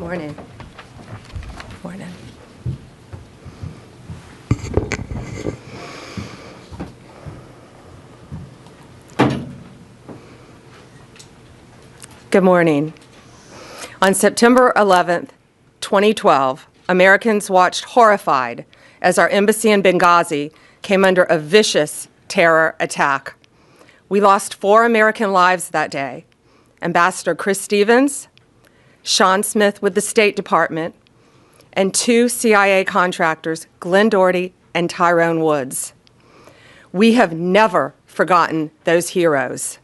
Morning. Morning. Good morning. On September 11th, 2012, Americans watched horrified as our embassy in Benghazi came under a vicious terror attack. We lost 4 American lives that day. Ambassador Chris Stevens, Sean Smith with the State Department, and 2 CIA contractors, Glenn Doherty and Tyrone Woods. We have never forgotten those heroes,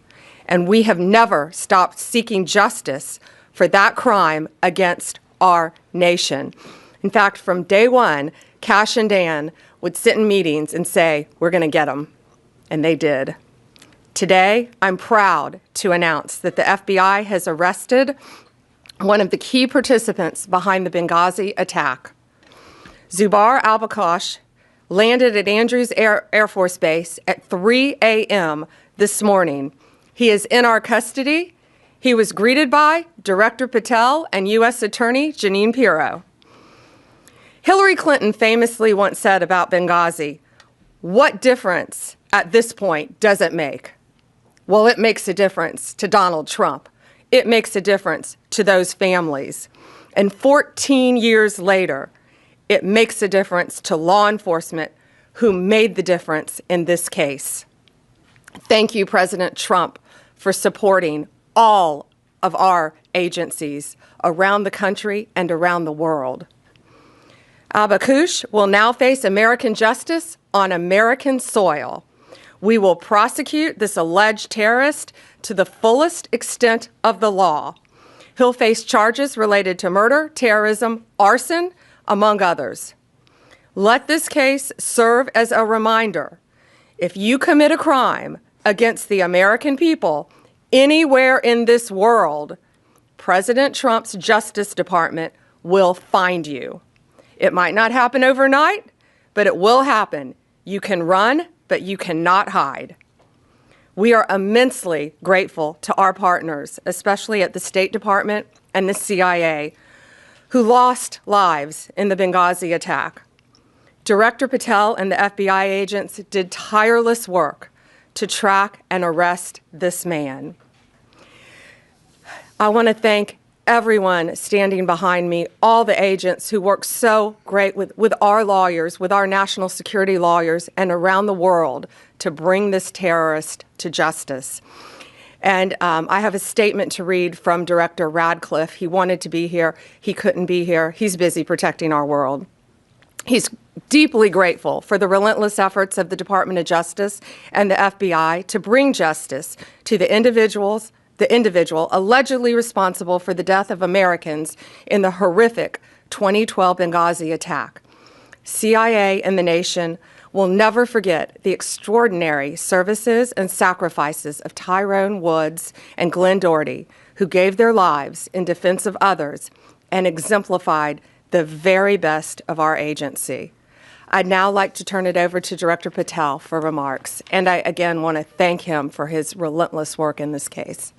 and we have never stopped seeking justice for that crime against our nation. In fact, from day one, Kash and Dan would sit in meetings and say, we're going to get them, and they did. Today, I'm proud to announce that the FBI has arrested one of the key participants behind the Benghazi attack. Zubair al-Bakash landed at Andrews Air Force Base at 3 a.m. this morning. He is in our custody. He was greeted by Director Patel and U.S. Attorney Jeanine Pirro. Hillary Clinton famously once said about Benghazi, "What difference at this point does it make?" Well, it makes a difference to Donald Trump. It makes a difference to those families. And 14 years later, it makes a difference to law enforcement who made the difference in this case. Thank you, President Trump, for supporting all of our agencies around the country and around the world. Al-Bakash will now face American justice on American soil. We will prosecute this alleged terrorist to the fullest extent of the law. He'll face charges related to murder, terrorism, arson, among others. Let this case serve as a reminder. If you commit a crime against the American people anywhere in this world, President Trump's Justice Department will find you. It might not happen overnight, but it will happen. You can run, but you cannot hide. We are immensely grateful to our partners, especially at the State Department and the CIA, who lost lives in the Benghazi attack. Director Patel and the FBI agents did tireless work to track and arrest this man. I want to thank everyone standing behind me, all the agents who work so great with our lawyers, with our national security lawyers, and around the world to bring this terrorist to justice. And I have a statement to read from Director Radcliffe. He wanted to be here. He couldn't be here. He's busy protecting our world. He's deeply grateful for the relentless efforts of the Department of Justice and the FBI to bring justice to the individual allegedly responsible for the death of Americans in the horrific 2012 Benghazi attack. CIA and the nation will never forget the extraordinary services and sacrifices of Tyrone Woods and Glenn Doherty, who gave their lives in defense of others and exemplified the very best of our agency. I'd now like to turn it over to Director Patel for remarks, and I again want to thank him for his relentless work in this case.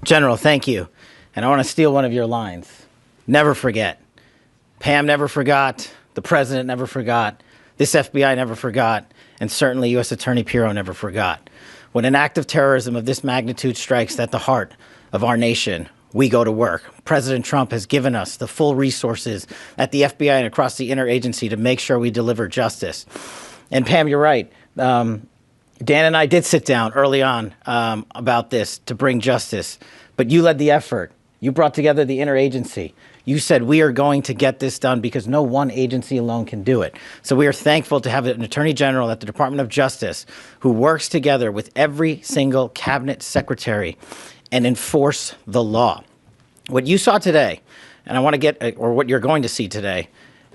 General, thank you. And I want to steal one of your lines. Never forget. Pam never forgot. The president never forgot. This FBI never forgot. And certainly U.S. Attorney Pirro never forgot. When an act of terrorism of this magnitude strikes at the heart of our nation, we go to work. President Trump has given us the full resources at the FBI and across the interagency to make sure we deliver justice. And Pam, you're right. Dan and I did sit down early on about this to bring justice, but you led the effort. You brought together the interagency. You said we are going to get this done because no one agency alone can do it. So we are thankful to have an Attorney General at the Department of Justice who works together with every single cabinet secretary and enforce the law. What you saw today, and I want to get, or what you're going to see today,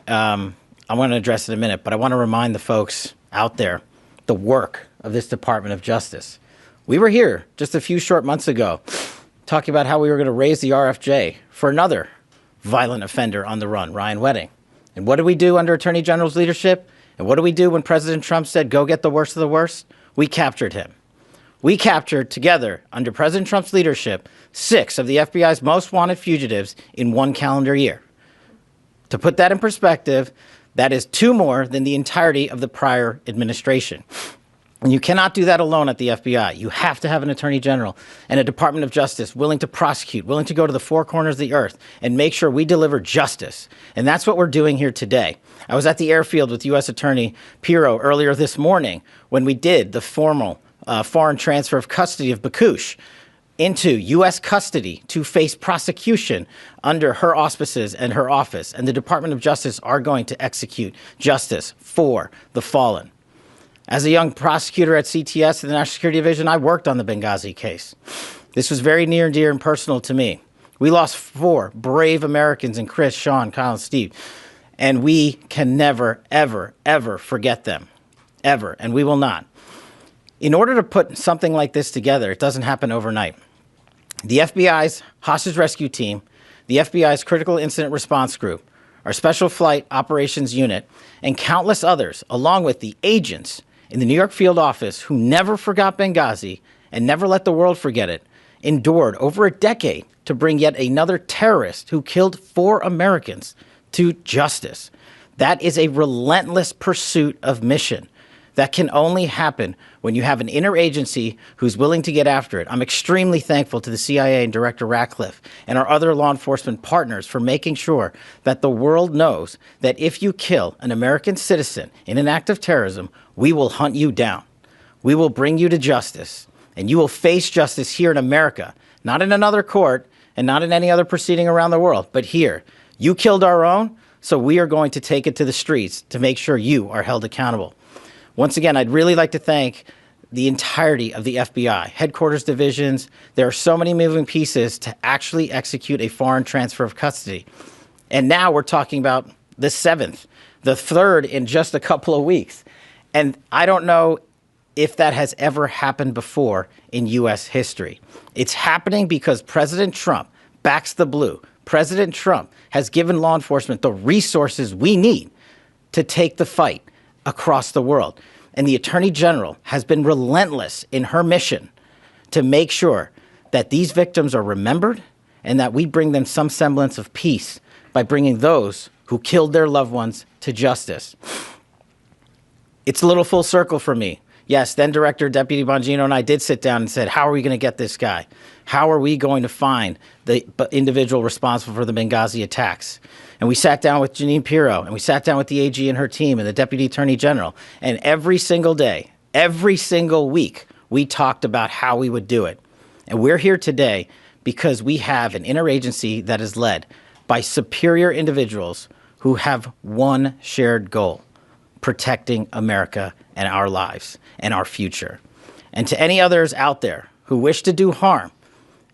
I want to address in a minute, but I want to remind the folks out there the work of this Department of Justice. We were here just a few short months ago talking about how we were going to raise the RFJ for another violent offender on the run, Ryan Wedding. And what did we do under Attorney General's leadership? And what did we do when President Trump said, go get the worst of the worst? We captured him. We captured together, under President Trump's leadership, 6 of the FBI's most wanted fugitives in 1 calendar year. To put that in perspective, that is 2 more than the entirety of the prior administration. And you cannot do that alone at the FBI. You have to have an attorney general and a Department of Justice willing to prosecute, willing to go to the 4 corners of the earth and make sure we deliver justice. And that's what we're doing here today. I was at the airfield with U.S. Attorney Pirro earlier this morning when we did the formal foreign transfer of custody of Kash into U.S. custody to face prosecution under her auspices and her office. And the Department of Justice are going to execute justice for the fallen. As a young prosecutor at CTS, the National Security Division, I worked on the Benghazi case. This was very near and dear and personal to me. We lost 4 brave Americans in Chris, Sean, Kyle, and Steve. And we can never, ever, ever forget them. Ever. And we will not. In order to put something like this together, it doesn't happen overnight. The FBI's hostage rescue team, the FBI's critical incident response group, our special flight operations unit, and countless others, along with the agents in the New York field office who never forgot Benghazi and never let the world forget it, endured over a decade to bring yet another terrorist who killed 4 Americans to justice. That is a relentless pursuit of mission. That can only happen when you have an interagency who's willing to get after it. I'm extremely thankful to the CIA and Director Ratcliffe and our other law enforcement partners for making sure that the world knows that if you kill an American citizen in an act of terrorism, we will hunt you down. We will bring you to justice, and you will face justice here in America, not in another court and not in any other proceeding around the world, but here. You killed our own, so we are going to take it to the streets to make sure you are held accountable. Once again, I'd really like to thank the entirety of the FBI, headquarters divisions. There are so many moving pieces to actually execute a foreign transfer of custody. And now we're talking about the 7th, the 3rd in just a couple of weeks. And I don't know if that has ever happened before in U.S. history. It's happening because President Trump backs the blue. President Trump has given law enforcement the resources we need to take the fight across the world. And the Attorney General has been relentless in her mission to make sure that these victims are remembered and that we bring them some semblance of peace by bringing those who killed their loved ones to justice. It's a little full circle for me. Yes, then Director Deputy Bongino and I did sit down and said, how are we going to get this guy? How are we going to find the individual responsible for the Benghazi attacks? And we sat down with Jeanine Pirro, and we sat down with the AG and her team and the Deputy Attorney General. And every single day, every single week, we talked about how we would do it. And we're here today because we have an interagency that is led by superior individuals who have one shared goal: protecting America and our lives and our future. And to any others out there who wish to do harm,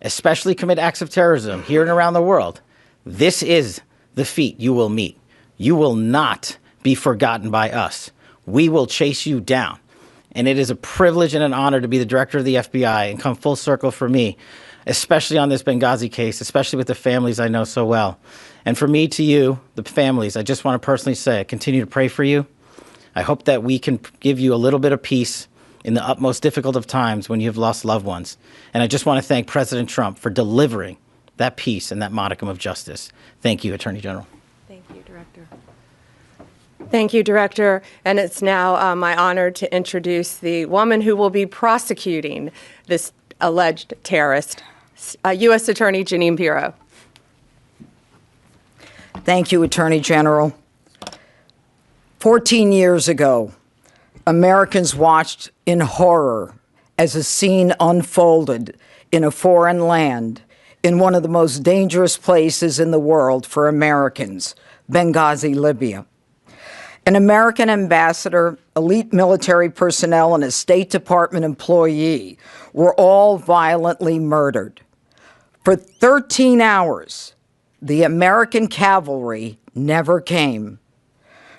especially commit acts of terrorism here and around the world, this is the feat you will meet. You will not be forgotten by us. We will chase you down. And it is a privilege and an honor to be the director of the FBI and come full circle for me, especially on this Benghazi case, especially with the families I know so well. And for me to you, the families, I just want to personally say, I continue to pray for you. I hope that we can give you a little bit of peace in the utmost difficult of times when you have lost loved ones. And I just want to thank President Trump for delivering that peace and that modicum of justice. Thank you, Attorney General. Thank you, Director. Thank you, Director. And it's now my honor to introduce the woman who will be prosecuting this alleged terrorist, U.S. Attorney Jeanine Pirro. Thank you, Attorney General. 14 years ago, Americans watched in horror as a scene unfolded in a foreign land, in one of the most dangerous places in the world for Americans, Benghazi, Libya. An American ambassador, elite military personnel, and a State Department employee were all violently murdered. For 13 hours, the American cavalry never came.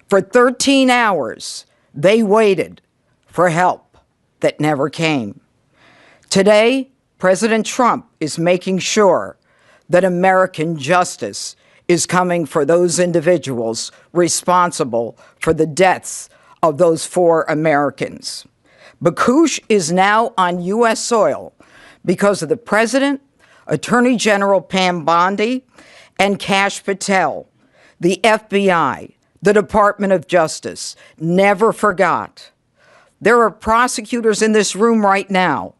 For 13 hours, they waited for help that never came. Today, President Trump is making sure that American justice is coming for those individuals responsible for the deaths of those 4 Americans. Bakush is now on U.S. soil because of the President, Attorney General Pam Bondi, and Kash Patel. The FBI, the Department of Justice, never forgot. There are prosecutors in this room right now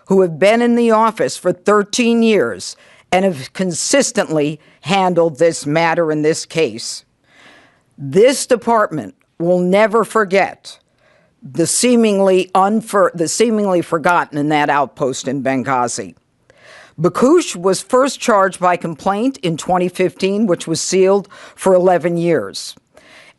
who have been in the office for 13 years and have consistently handled this matter in this case. This department will never forget the seemingly forgotten in that outpost in Benghazi. Bakush was first charged by complaint in 2015, which was sealed for 11 years.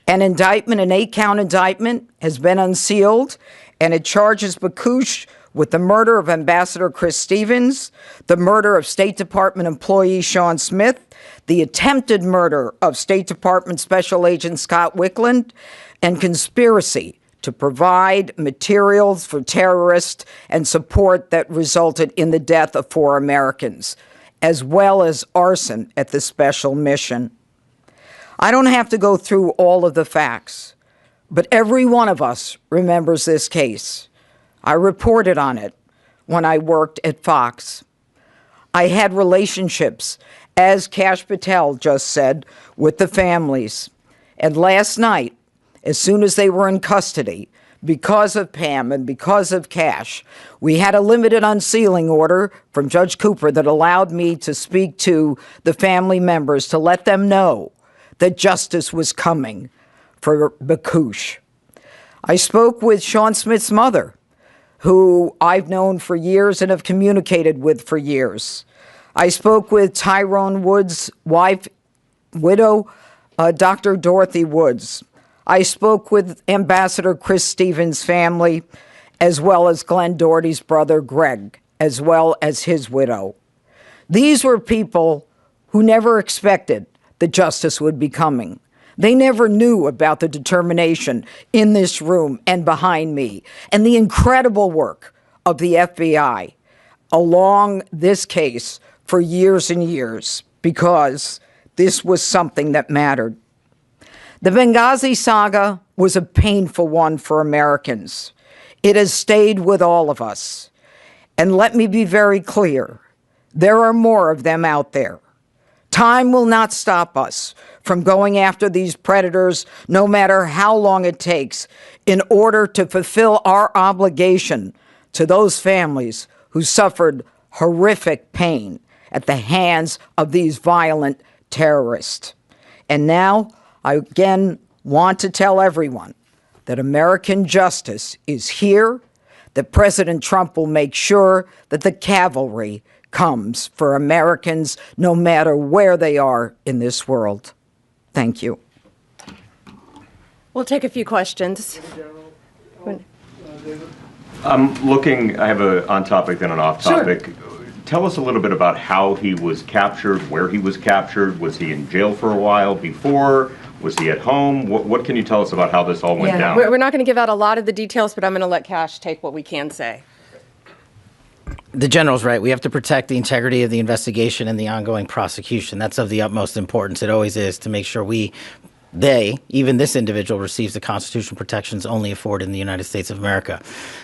An 8-count indictment, has been unsealed, and it charges Bakush with the murder of Ambassador Chris Stevens, the murder of State Department employee Sean Smith, the attempted murder of State Department Special Agent Scott Wickland, and conspiracy to provide materials for terrorists and support that resulted in the death of 4 Americans, as well as arson at the special mission. I don't have to go through all of the facts, but every one of us remembers this case. I reported on it when I worked at Fox. I had relationships, as Kash Patel just said, with the families. And last night, as soon as they were in custody, because of Pam and because of Kash, we had a limited unsealing order from Judge Cooper that allowed me to speak to the family members to let them know that justice was coming for Bakush. I spoke with Sean Smith's mother, who I've known for years and have communicated with for years. I spoke with Tyrone Woods' widow, Dr. Dorothy Woods. I spoke with Ambassador Chris Stevens' family, as well as Glenn Doherty's brother, Greg, as well as his widow. These were people who never expected that justice would be coming. They never knew about the determination in this room and behind me and the incredible work of the FBI along this case for years and years, because this was something that mattered. The Benghazi saga was a painful one for Americans. It has stayed with all of us. And let me be very clear, there are more of them out there. Time will not stop us from going after these predators, no matter how long it takes, in order to fulfill our obligation to those families who suffered horrific pain at the hands of these violent terrorists. And now, I again want to tell everyone that American justice is here, that President Trump will make sure that the cavalry comes for Americans no matter where they are in this world. Thank you. We'll take a few questions. I have a on topic and an off topic. Sure. Tell us a little bit about how he was captured, where he was captured. Was he in jail for a while before? Was he at home? What can you tell us about how this all went down? We're not going to give out a lot of the details, but I'm going to let Kash take what we can say. The general's right. We have to protect the integrity of the investigation and the ongoing prosecution. That's of the utmost importance. It always is, to make sure even this individual, receives the constitutional protections only afforded in the United States of America.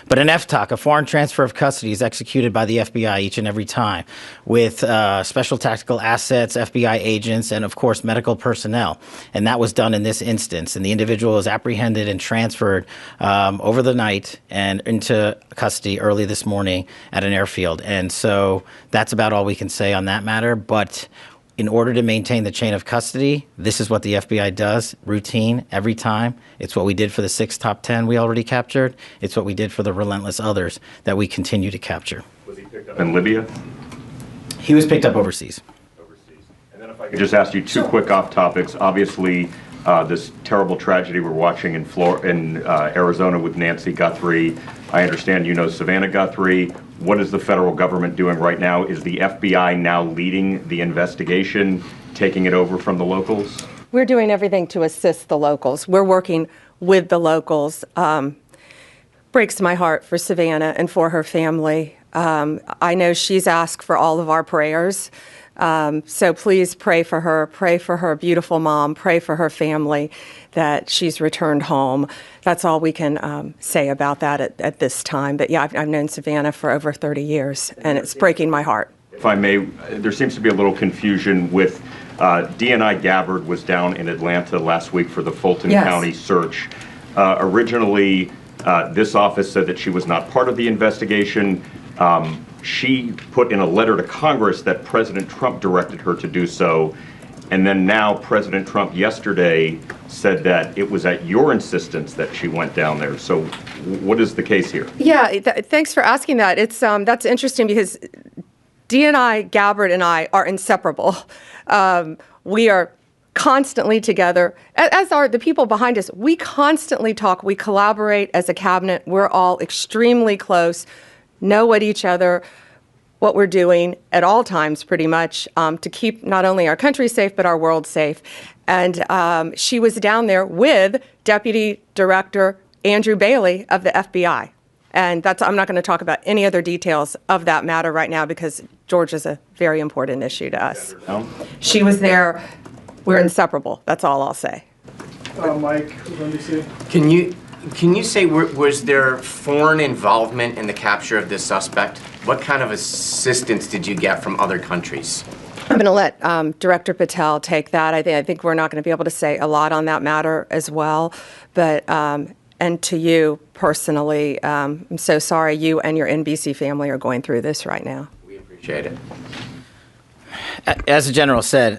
But an FTOC, a foreign transfer of custody, is executed by the FBI each and every time with special tactical assets, FBI agents, and of course medical personnel. And that was done in this instance. And the individual was apprehended and transferred over the night and into custody early this morning at an airfield. And so that's about all we can say on that matter. But in order to maintain the chain of custody, this is what the FBI does, routine, every time. It's what we did for the 6 top 10 we already captured. It's what we did for the relentless others that we continue to capture. Was he picked up in Libya? He was picked up overseas. And then if I could just ask you two quick off topics. Obviously, this terrible tragedy we're watching in Arizona with Nancy Guthrie. I understand you know Savannah Guthrie. What is the federal government doing right now? Is the FBI now leading the investigation, taking it over from the locals? We're doing everything to assist the locals. We're working with the locals. Breaks my heart for Savannah and for her family. I know she's asked for all of our prayers. So please pray for her beautiful mom, pray for her family that she's returned home. That's all we can say about that at this time. But yeah, I've known Savannah for over 30 years, and it's breaking my heart. If I may, there seems to be a little confusion with DNI Gabbard was down in Atlanta last week for the Fulton Yes. County search. Originally, this office said that she was not part of the investigation. She put in a letter to Congress that President Trump directed her to do so. And then now President Trump yesterday said that it was at your insistence that she went down there. So what is the case here? Yeah, thanks for asking that. It's that's interesting because DNI Gabbard and I are inseparable. We are constantly together, as are the people behind us. We constantly talk. We collaborate as a cabinet. We're all extremely close, know what each other, what we're doing at all times, pretty much, to keep not only our country safe, but our world safe. And she was down there with Deputy Director Andrew Bailey of the FBI. And I'm not going to talk about any other details of that matter right now because Georgia's a very important issue to us. She was there. We're inseparable. That's all I'll say. Mike, let me see. Can you say, was there foreign involvement in the capture of this suspect? What kind of assistance did you get from other countries? I'm going to let Director Patel take that. I think we're not going to be able to say a lot on that matter as well. But, and to you personally, I'm so sorry you and your NBC family are going through this right now. We appreciate it. As the general said,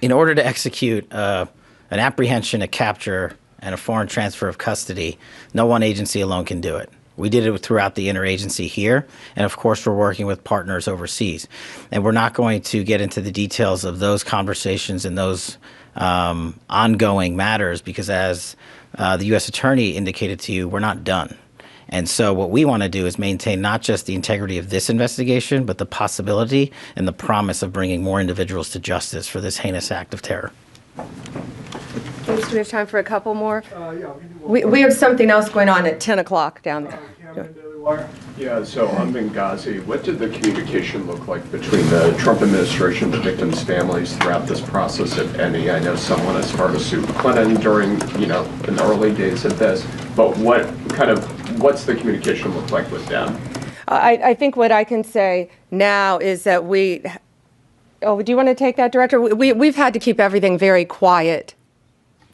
in order to execute an apprehension, a capture, and a foreign transfer of custody, no one agency alone can do it. We did it throughout the interagency here, and of course we're working with partners overseas. And we're not going to get into the details of those conversations and those ongoing matters because as the U.S. Attorney indicated to you, we're not done. And so what we want to do is maintain not just the integrity of this investigation, but the possibility and the promise of bringing more individuals to justice for this heinous act of terror. Thanks. Do we have time for a couple more? Yeah, we do. We have something else going on at 10 o'clock down there. Cameron, Daily Wire. Yeah, so on Benghazi, what did the communication look like between the Trump administration and the victims' families throughout this process, if any? I know someone as far as Sue Clinton during, in the early days of this, but what's the communication look like with them? I think what I can say now is that do you want to take that, Director? We've had to keep everything very quiet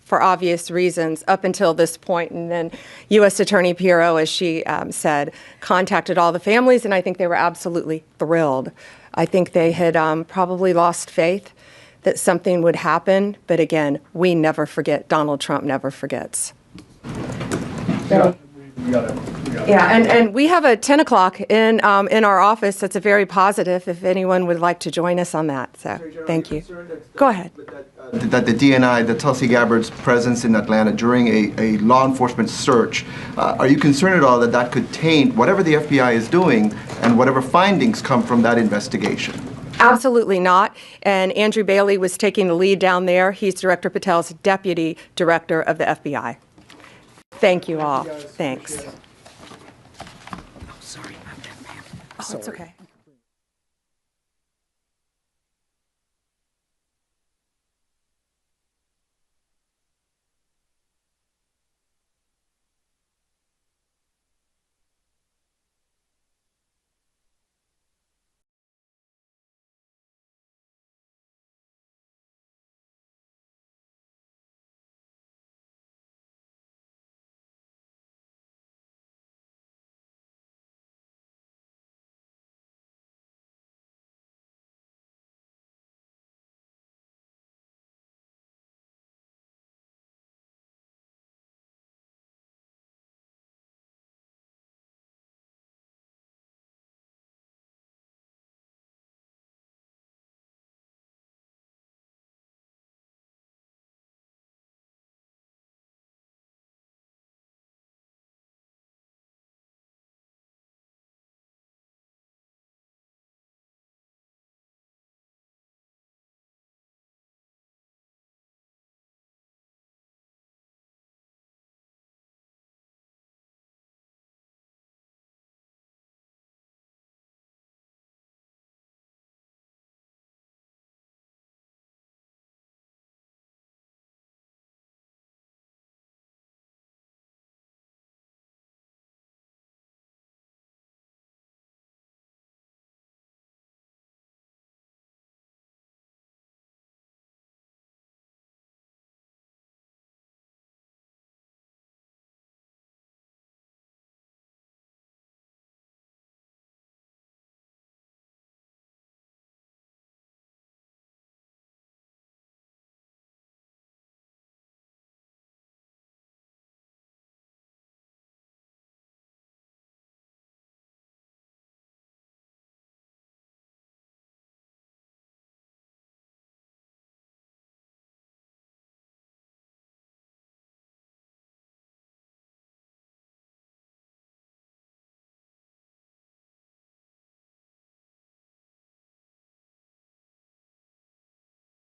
for obvious reasons up until this point. And then U.S. Attorney Pirro, as she said, contacted all the families, and I think they were absolutely thrilled. I think they had probably lost faith that something would happen. But again, we never forget. Donald Trump never forgets. So, We got it. yeah, and we have a 10 o'clock in our office that's a very positive, if anyone would like to join us on that. So thank you. Go ahead. That the DNI, the Tulsi Gabbard's presence in Atlanta during a law enforcement search, are you concerned at all that that could taint whatever the FBI is doing and whatever findings come from that investigation? Absolutely not. And Andrew Bailey was taking the lead down there. He's Director Patel's deputy director of the FBI. Thank you all. Thanks. Sorry about that, ma'am. Oh, it's okay.